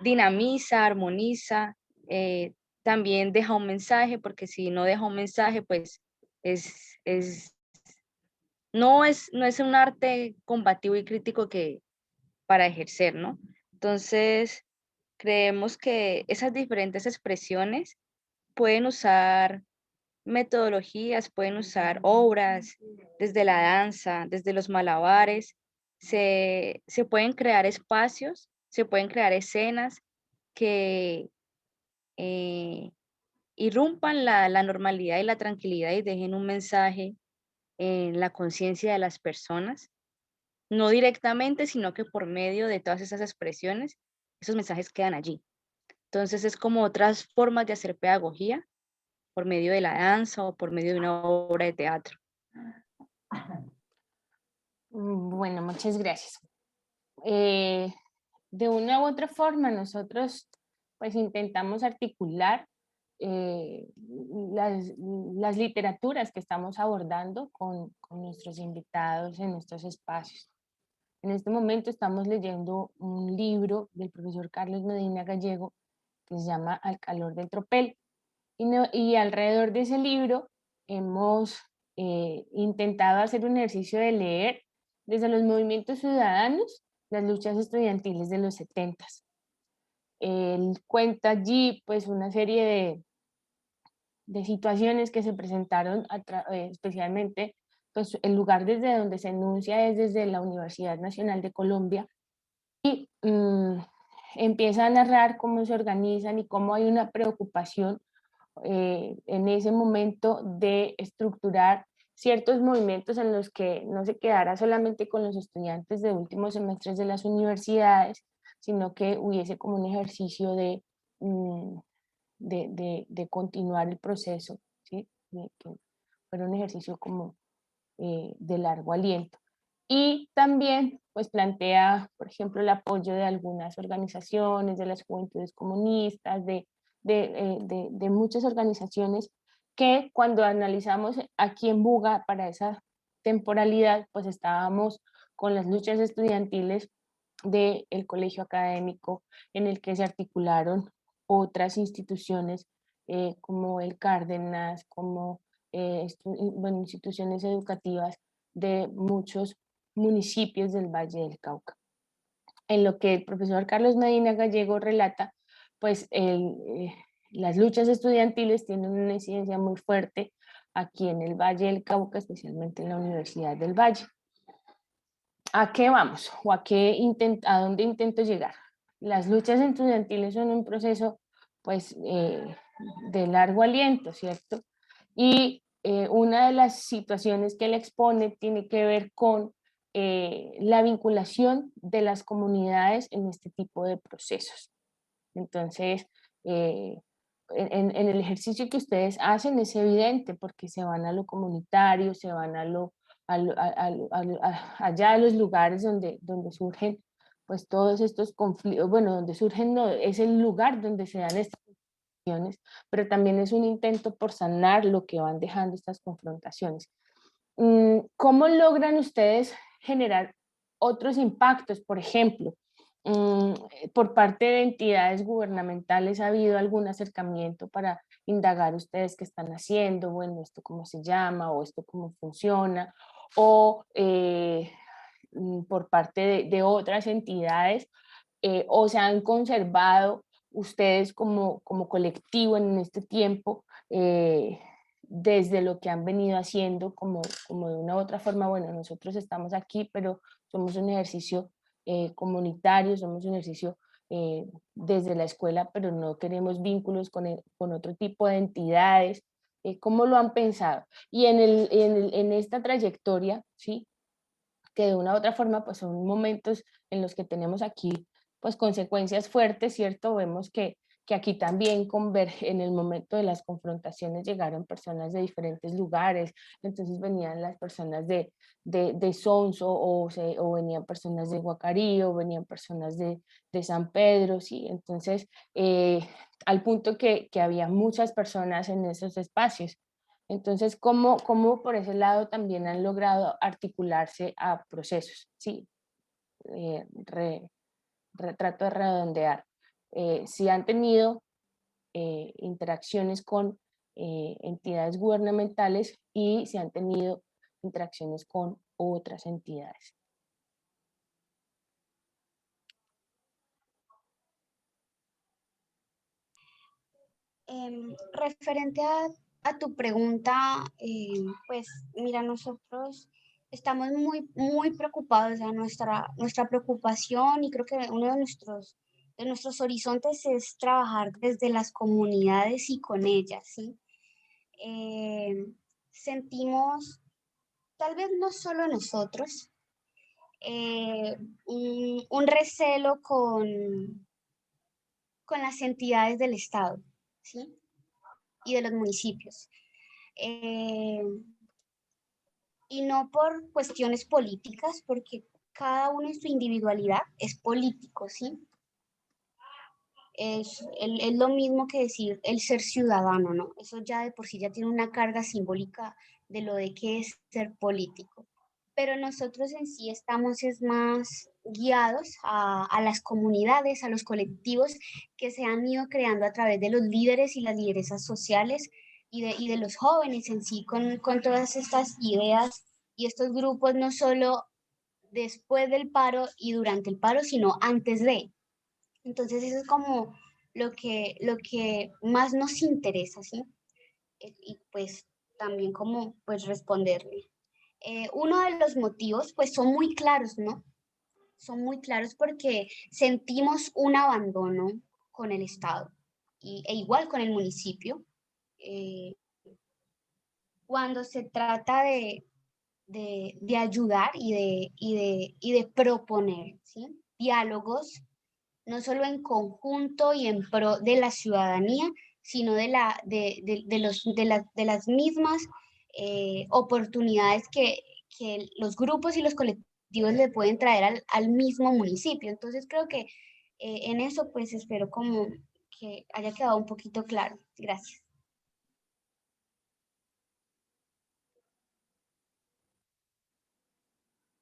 D: dinamiza, armoniza, también deja un mensaje, porque si no deja un mensaje, pues es, no es un arte combativo y crítico que para ejercer, ¿no? Entonces, creemos que esas diferentes expresiones pueden usar metodologías, pueden usar obras, desde la danza, desde los malabares, se pueden crear espacios, se pueden crear escenas que eh, irrumpan la normalidad y la tranquilidad y dejen un mensaje en la conciencia de las personas, no directamente, sino que por medio de todas esas expresiones, esos mensajes quedan allí. Entonces es como otras formas de hacer pedagogía por medio de la danza o por medio de una obra de teatro.
A: Bueno, muchas gracias. De una u otra forma, nosotros pues intentamos articular las literaturas que estamos abordando con nuestros invitados en estos espacios. En este momento estamos leyendo un libro del profesor Carlos Medina Gallego que se llama Al calor del tropel. Y alrededor de ese libro hemos intentado hacer un ejercicio de leer desde los movimientos ciudadanos las luchas estudiantiles de los 70s. Él cuenta allí pues una serie de situaciones que se presentaron especialmente, pues el lugar desde donde se enuncia es desde la Universidad Nacional de Colombia y empieza a narrar cómo se organizan y cómo hay una preocupación en ese momento de estructurar ciertos movimientos en los que no se quedara solamente con los estudiantes de últimos semestres de las universidades, sino que hubiese como un ejercicio de continuar el proceso, ¿sí? Que fuera un ejercicio como de largo aliento. Y también pues plantea, por ejemplo, el apoyo de algunas organizaciones, de las juventudes comunistas, de muchas organizaciones que cuando analizamos aquí en Buga para esa temporalidad, pues estábamos con las luchas estudiantiles del colegio académico en el que se articularon otras instituciones como el Cárdenas, como bueno, instituciones educativas de muchos municipios del Valle del Cauca. En lo que el profesor Carlos Medina Gallego relata, pues las luchas estudiantiles tienen una incidencia muy fuerte aquí en el Valle del Cauca, especialmente en la Universidad del Valle. ¿A qué vamos? ¿O a dónde intento llegar? Las luchas estudiantiles son un proceso pues, de largo aliento, ¿cierto? Y una de las situaciones que él expone tiene que ver con la vinculación de las comunidades en este tipo de procesos. Entonces, en el ejercicio que ustedes hacen es evidente porque se van a lo comunitario, se van allá a los lugares donde surgen pues todos estos conflictos, bueno, donde surgen no, es el lugar donde se dan estas confrontaciones, pero también es un intento por sanar lo que van dejando estas confrontaciones. ¿Cómo logran ustedes generar otros impactos? Por ejemplo, por parte de entidades gubernamentales, ¿ha habido algún acercamiento para indagar ustedes qué están haciendo? Bueno, esto cómo se llama o esto cómo funciona, o por parte de otras entidades, o se han conservado ustedes como colectivo en este tiempo desde lo que han venido haciendo como de una u otra forma. Bueno, nosotros estamos aquí, pero somos un ejercicio comunitario, somos un ejercicio desde la escuela, pero no queremos vínculos con otro tipo de entidades. ¿Cómo lo han pensado? Y en esta trayectoria, ¿sí? Que de una u otra forma pues son momentos en los que tenemos aquí pues consecuencias fuertes, ¿cierto? Vemos que que aquí también converge, en el momento de las confrontaciones llegaron personas de diferentes lugares, entonces venían las personas de Sonso o venían personas de Guacarí o venían personas de San Pedro, ¿sí? Entonces, al punto que había muchas personas en esos espacios. Entonces, ¿cómo por ese lado también han logrado articularse a procesos? Sí, trato de redondear. Si han tenido interacciones con entidades gubernamentales y si han tenido interacciones con otras entidades.
B: Referente a tu pregunta, pues mira, nosotros estamos muy preocupados, o sea, nuestra preocupación y creo que uno de nuestros horizontes es trabajar desde las comunidades y con ellas, ¿sí? Sentimos, tal vez no solo nosotros, un recelo con las entidades del Estado, ¿sí? Y de los municipios. Y no por cuestiones políticas, porque cada uno en su individualidad es político, ¿sí? Es lo mismo que decir el ser ciudadano, ¿no? Eso ya de por sí ya tiene una carga simbólica de lo de qué es ser político. Pero nosotros en sí estamos es más guiados a las comunidades, a los colectivos que se han ido creando a través de los líderes y las lideresas sociales y de los jóvenes en sí, con todas estas ideas y estos grupos, no solo después del paro y durante el paro, sino antes de. Entonces eso es como lo que más nos interesa, ¿sí? Y pues también como pues responderle. Uno de los motivos pues son muy claros, ¿no? Son muy claros porque sentimos un abandono con el Estado e igual con el municipio. Cuando se trata de ayudar y de proponer, ¿sí? Diálogos no solo en conjunto y en pro de la ciudadanía, sino de las mismas oportunidades que los grupos y los colectivos le pueden traer al mismo municipio. Entonces creo que en eso pues espero como que haya quedado un poquito claro. Gracias.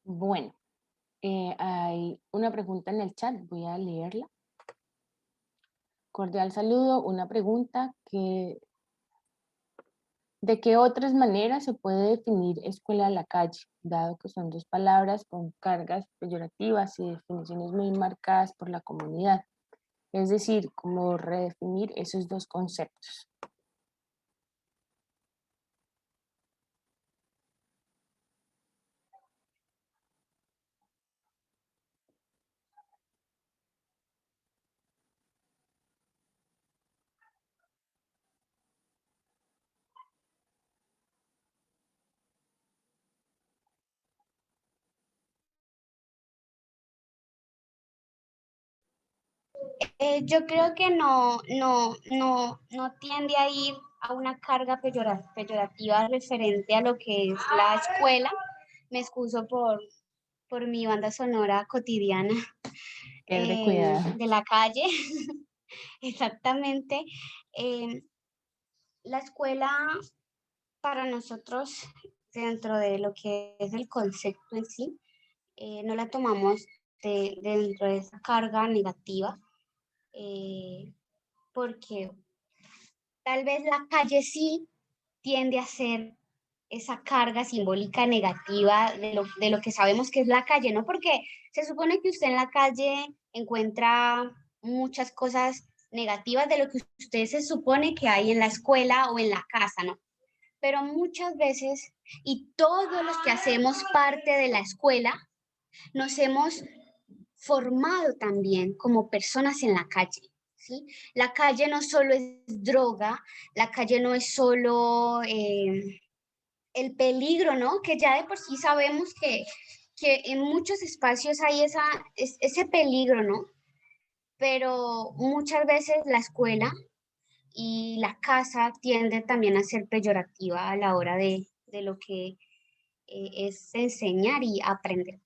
A: Bueno, hay una pregunta en el chat, voy a leerla. Cordial saludo, una pregunta que ¿de qué otras maneras se puede definir escuela a la calle, dado que son dos palabras con cargas peyorativas y definiciones muy marcadas por la comunidad? Es decir, cómo redefinir esos dos conceptos.
B: Yo creo que no tiende a ir a una carga peyorativa referente a lo que es la escuela. Me excuso por mi banda sonora cotidiana
A: Qué cuidado.
B: de la calle. Exactamente. La escuela para nosotros, dentro de lo que es el concepto en sí, no la tomamos dentro de esa carga negativa. Porque tal vez la calle sí tiende a ser esa carga simbólica negativa de lo que sabemos que es la calle, ¿no? Porque se supone que usted en la calle encuentra muchas cosas negativas de lo que usted se supone que hay en la escuela o en la casa, ¿no? Pero muchas veces, y todos los que hacemos parte de la escuela, nos hemos formado también como personas en la calle. ¿Sí? La calle no solo es droga, la calle no es solo el peligro, ¿no? Que ya de por sí sabemos que en muchos espacios hay ese peligro, ¿no? pero muchas veces la escuela y la casa tiende también a ser peyorativa a la hora de lo que es enseñar y aprender.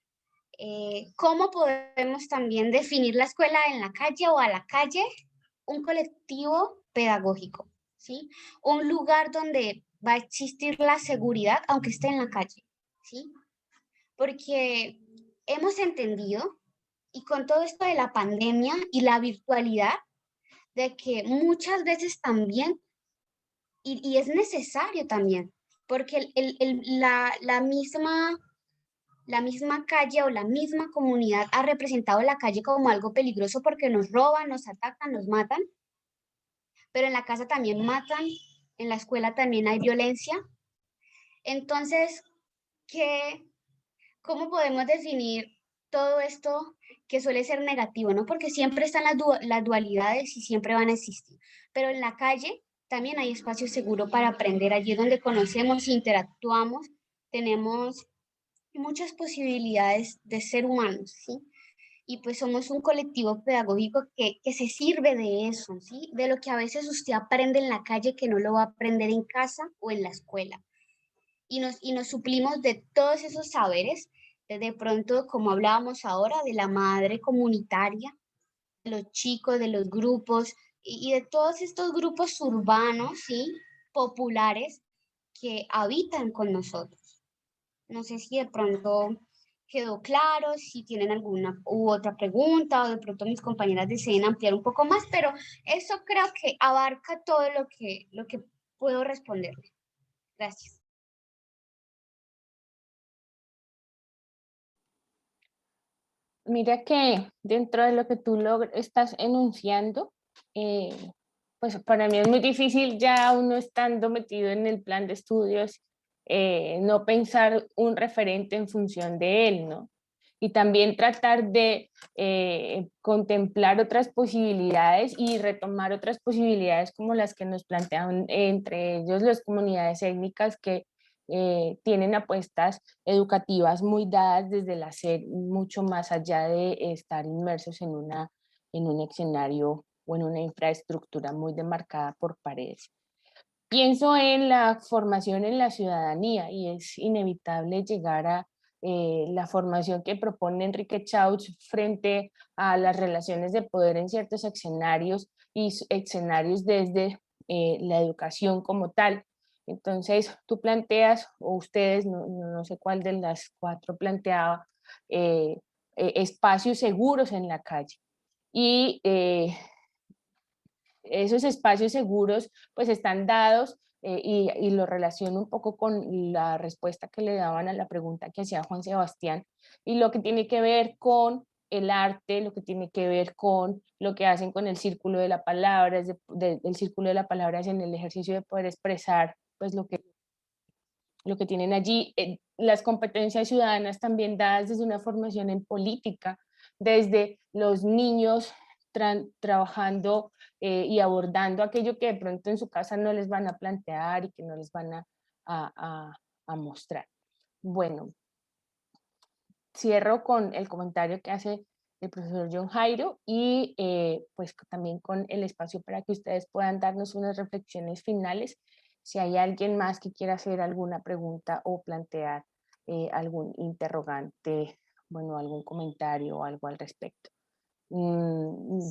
B: ¿Cómo podemos también definir la escuela en la calle o a la calle? Un colectivo pedagógico, ¿sí? Un lugar donde va a existir la seguridad, aunque esté en la calle, ¿sí? Porque hemos entendido, y con todo esto de la pandemia y la virtualidad, de que muchas veces también, y es necesario también, porque la misma calle o la misma comunidad ha representado la calle como algo peligroso porque nos roban, nos atacan, nos matan, pero en la casa también matan, en la escuela también hay violencia. Entonces, ¿cómo podemos definir todo esto que suele ser negativo, ¿no? Porque siempre están las dualidades y siempre van a existir, pero en la calle también hay espacio seguro para aprender, allí es donde conocemos, interactuamos, tenemos muchas posibilidades de ser humanos, ¿sí? Y pues somos un colectivo pedagógico que se sirve de eso, ¿sí? De lo que a veces usted aprende en la calle que no lo va a aprender en casa o en la escuela. Y nos suplimos de todos esos saberes, de pronto, como hablábamos ahora, de la madre comunitaria, de los chicos, de los grupos y de todos estos grupos urbanos, ¿sí? Populares que habitan con nosotros. No sé si de pronto quedó claro, si tienen alguna u otra pregunta o de pronto mis compañeras deseen ampliar un poco más, pero eso creo que abarca todo lo que puedo responderle. Gracias.
A: Mira que dentro de lo que tú estás enunciando, eh, pues para mí es muy difícil ya uno estando metido en el plan de estudios, no pensar un referente en función de él, ¿no? Y también tratar de contemplar otras posibilidades y retomar otras posibilidades como las que nos plantean entre ellos las comunidades étnicas que tienen apuestas educativas muy dadas desde el hacer, mucho más allá de estar inmersos en un escenario o en una infraestructura muy demarcada por paredes. Pienso en la formación en la ciudadanía y es inevitable llegar a la formación que propone Enrique Chaux frente a las relaciones de poder en ciertos escenarios y escenarios desde la educación como tal. Entonces, tú planteas, o ustedes, no sé cuál de las cuatro planteaba, espacios seguros en la calle. Y esos espacios seguros pues están dados y lo relaciono un poco con la respuesta que le daban a la pregunta que hacía Juan Sebastián y lo que tiene que ver con el arte, lo que tiene que ver con lo que hacen con el círculo de la palabra, el círculo de la palabra es en el ejercicio de poder expresar pues lo que tienen allí, las competencias ciudadanas también dadas desde una formación en política, desde los niños trabajando y abordando aquello que de pronto en su casa no les van a plantear y que no les van a mostrar. Bueno, cierro con el comentario que hace el profesor John Jairo y pues también con el espacio para que ustedes puedan darnos unas reflexiones finales. Si hay alguien más que quiera hacer alguna pregunta o plantear algún interrogante, bueno, algún comentario o algo al respecto.
B: Sí,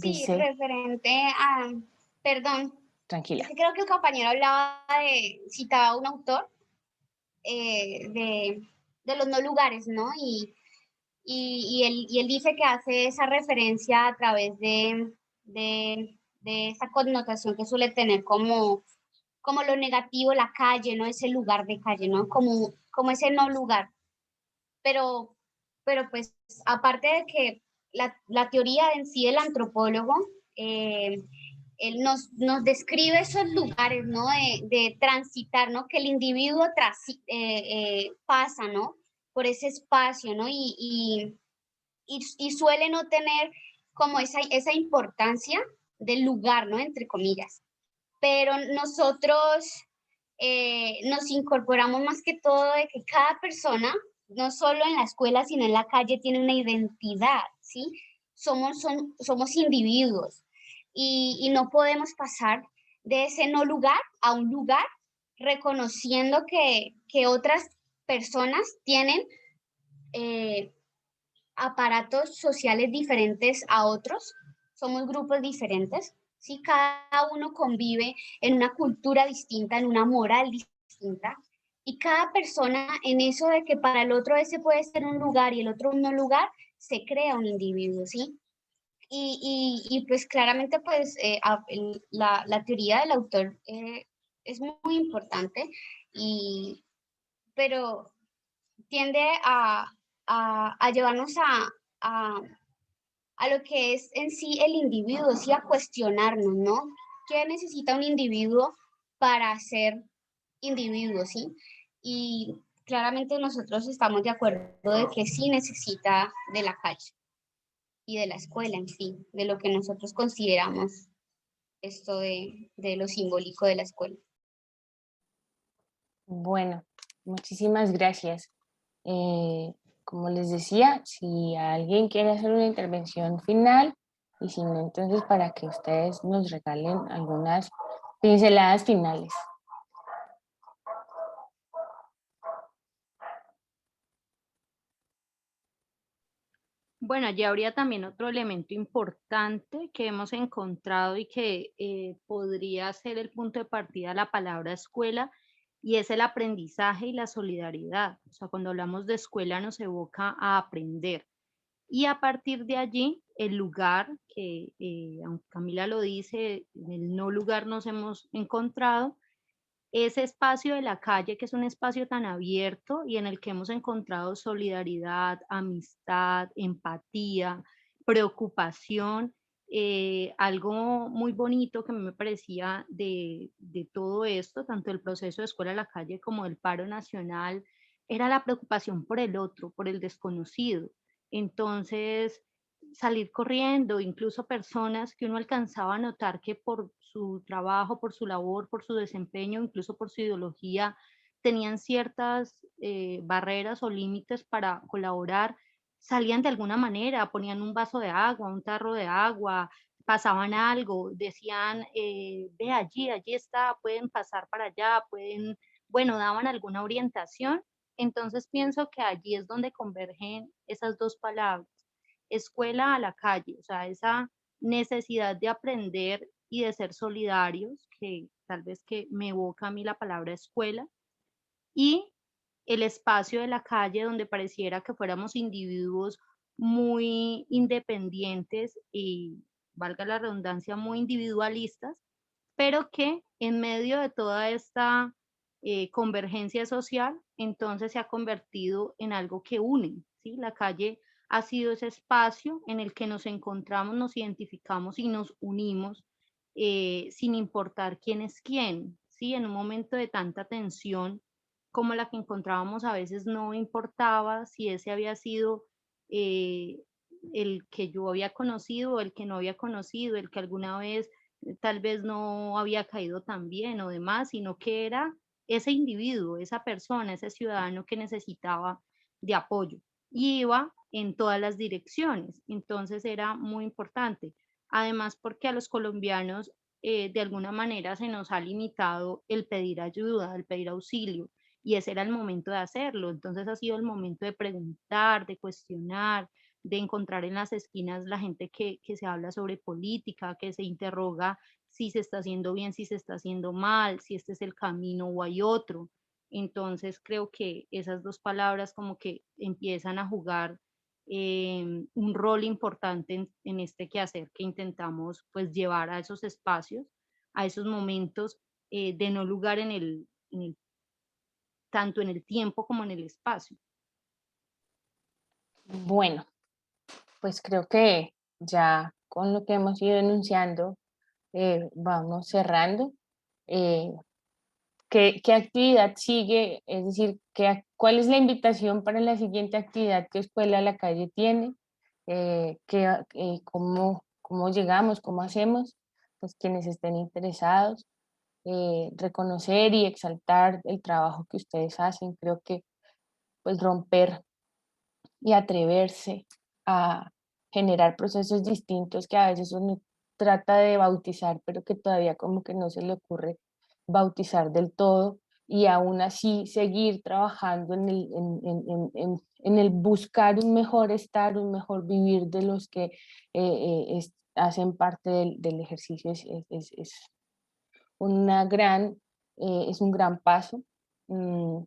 A: Dice,
B: referente a, perdón,
A: tranquila.
B: es que creo que el compañero hablaba citaba un autor de los no lugares, ¿no? Y él dice que hace esa referencia a través de esa connotación que suele tener como lo negativo, la calle, ¿no? Ese lugar de calle, ¿no? Como ese no lugar. Pero, pero pues aparte de que la teoría en sí del antropólogo, él nos describe esos lugares, ¿no? De transitar, ¿no? Que el individuo pasa, ¿no? Por ese espacio, ¿no? Y suele no tener como esa importancia del lugar, ¿no? Entre comillas. Pero nosotros nos incorporamos más que todo de que cada persona, no solo en la escuela, sino en la calle, tiene una identidad, ¿sí? somos individuos y no podemos pasar de ese no lugar a un lugar reconociendo que otras personas tienen aparatos sociales diferentes a otros, somos grupos diferentes, ¿sí? Cada uno convive en una cultura distinta, en una moral distinta, y cada persona en eso de que para el otro ese puede ser un lugar y el otro un no lugar, se crea un individuo, ¿sí? Y pues claramente pues la teoría del autor es muy importante, pero tiende a llevarnos a, a lo que es en sí el individuo, sí, a cuestionarnos, ¿no? ¿Qué necesita un individuo para ser individuo, sí? Y claramente nosotros estamos de acuerdo de que sí necesita de la calle y de la escuela en sí, de lo que nosotros consideramos esto de lo simbólico de la escuela.
A: Bueno, muchísimas gracias. Como les decía, si alguien quiere hacer una intervención final, y si no, entonces para que ustedes nos regalen algunas pinceladas finales.
C: Bueno, allí habría también otro elemento importante que hemos encontrado y que podría ser el punto de partida de la palabra escuela, y es el aprendizaje y la solidaridad. O sea, cuando hablamos de escuela nos evoca a aprender. Y a partir de allí, el lugar, que aunque Camila lo dice, en el no lugar nos hemos encontrado, ese espacio de la calle, que es un espacio tan abierto y en el que hemos encontrado solidaridad, amistad, empatía, preocupación, algo muy bonito que me parecía de todo esto, tanto el proceso de Escuela a la Calle como el paro nacional, era la preocupación por el otro, por el desconocido. Entonces, salir corriendo, incluso personas que uno alcanzaba a notar que por su trabajo, por su labor, por su desempeño, incluso por su ideología, tenían ciertas barreras o límites para colaborar, salían de alguna manera, ponían un vaso de agua, un tarro de agua, pasaban algo, decían, ve allí, allí está, pueden pasar para allá, pueden, bueno, daban alguna orientación. Entonces pienso que allí es donde convergen esas dos palabras, escuela a la calle, o sea, esa necesidad de aprender y de ser solidarios, que tal vez que me evoca a mí la palabra escuela, y el espacio de la calle donde pareciera que fuéramos individuos muy independientes y, valga la redundancia, muy individualistas, pero que en medio de toda esta convergencia social, entonces se ha convertido en algo que une, ¿sí? La calle ha sido ese espacio en el que nos encontramos, nos identificamos y nos unimos sin importar quién es quién, ¿sí? En un momento de tanta tensión como la que encontrábamos a veces no importaba si ese había sido eh, el que yo había conocido o el que no había conocido, el que alguna vez tal vez no había caído tan bien o demás, sino que era ese individuo, esa persona, ese ciudadano que necesitaba de apoyo. Y iba en todas las direcciones, entonces era muy importante. Además, porque a los colombianos de alguna manera se nos ha limitado el pedir ayuda, el pedir auxilio, y ese era el momento de hacerlo. Entonces ha sido el momento de preguntar, de cuestionar, de encontrar en las esquinas la gente que se habla sobre política, que se interroga si se está haciendo bien, si se está haciendo mal, si este es el camino o hay otro. Entonces creo que esas dos palabras como que empiezan a jugar un rol importante en este quehacer que intentamos pues llevar a esos espacios, a esos momentos de no lugar en el, tanto en el tiempo como en el espacio.
A: Bueno, pues creo que ya con lo que hemos ido enunciando, vamos cerrando. Eh, ¿qué actividad sigue? Es decir, ¿cuál es la invitación para la siguiente actividad que Escuela a la Calle tiene? ¿Cómo llegamos? ¿Cómo hacemos? Pues quienes estén interesados, reconocer y exaltar el trabajo que ustedes hacen. Creo que pues romper y atreverse a generar procesos distintos que a veces uno trata de bautizar, pero que todavía como que no se le ocurre bautizar del todo, y aún así seguir trabajando en el buscar un mejor estar, un mejor vivir de los que hacen parte del ejercicio. Es una gran, es un gran paso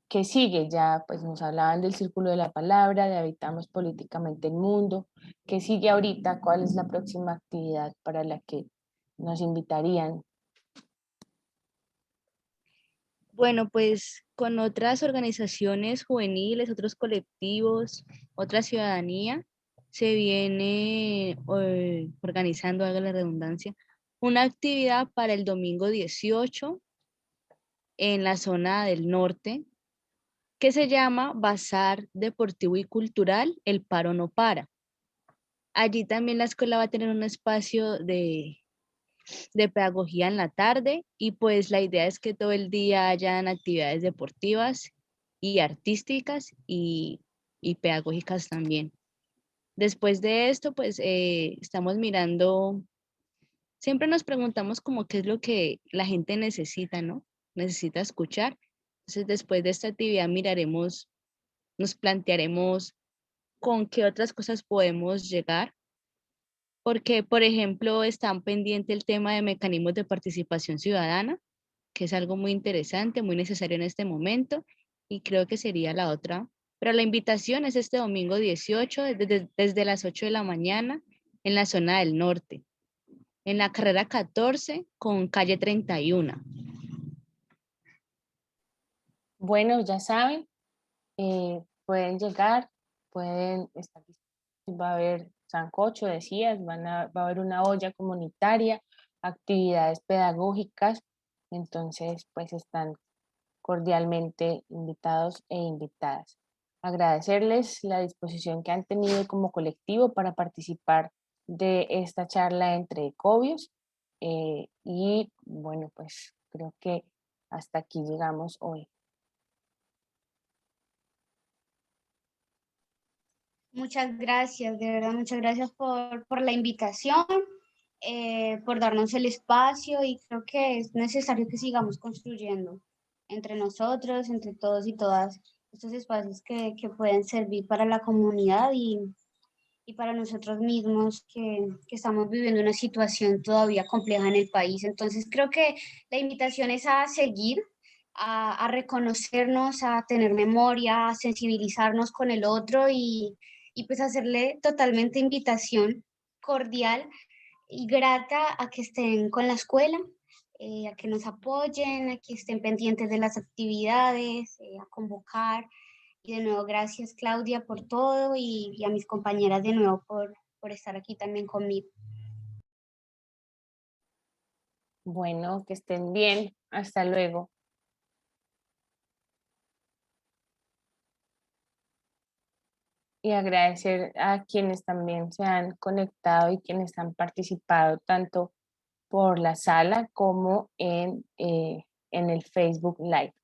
A: que sigue. Ya pues nos hablaban del círculo de la palabra, de habitamos políticamente el mundo. ¿Qué sigue ahorita? ¿Cuál es la próxima actividad para la que nos invitarían?
D: Bueno, pues con otras organizaciones juveniles, otros colectivos, otra ciudadanía, se viene organizando, haga la redundancia, una actividad para el domingo 18 en la zona del norte, que se llama Bazar Deportivo y Cultural El Paro No Para. Allí también la escuela va a tener un espacio de pedagogía en la tarde, y pues la idea es que todo el día hayan actividades deportivas y artísticas y pedagógicas también. Después de esto, pues estamos mirando, siempre nos preguntamos como qué es lo que la gente necesita, ¿no? Necesita escuchar. Entonces, después de esta actividad miraremos, nos plantearemos con qué otras cosas podemos llegar, porque, por ejemplo, están pendiente el tema de mecanismos de participación ciudadana, que es algo muy interesante, muy necesario en este momento, y creo que sería la otra. Pero la invitación es este domingo 18, desde las 8 de la mañana, en la zona del norte, en la carrera 14 con calle 31.
A: Bueno, ya saben, pueden llegar, pueden estar, va a haber sancocho, decías, va a haber una olla comunitaria, actividades pedagógicas, entonces pues están cordialmente invitados e invitadas. Agradecerles la disposición que han tenido como colectivo para participar de esta charla entre ecobios, y bueno, pues creo que hasta aquí llegamos hoy.
B: Muchas gracias, de verdad, muchas gracias por la invitación, por darnos el espacio, y creo que es necesario que sigamos construyendo entre nosotros, entre todos y todas, estos espacios que pueden servir para la comunidad y para nosotros mismos que estamos viviendo una situación todavía compleja en el país. Entonces creo que la invitación es a seguir, a reconocernos, a tener memoria, a sensibilizarnos con el otro y pues hacerle totalmente invitación cordial y grata a que estén con la escuela, a que nos apoyen, a que estén pendientes de las actividades, a convocar. Y de nuevo, gracias Claudia por todo y a mis compañeras de nuevo por estar aquí también conmigo.
A: Bueno, que estén bien. Hasta luego. Y agradecer a quienes también se han conectado y quienes han participado tanto por la sala como en el Facebook Live.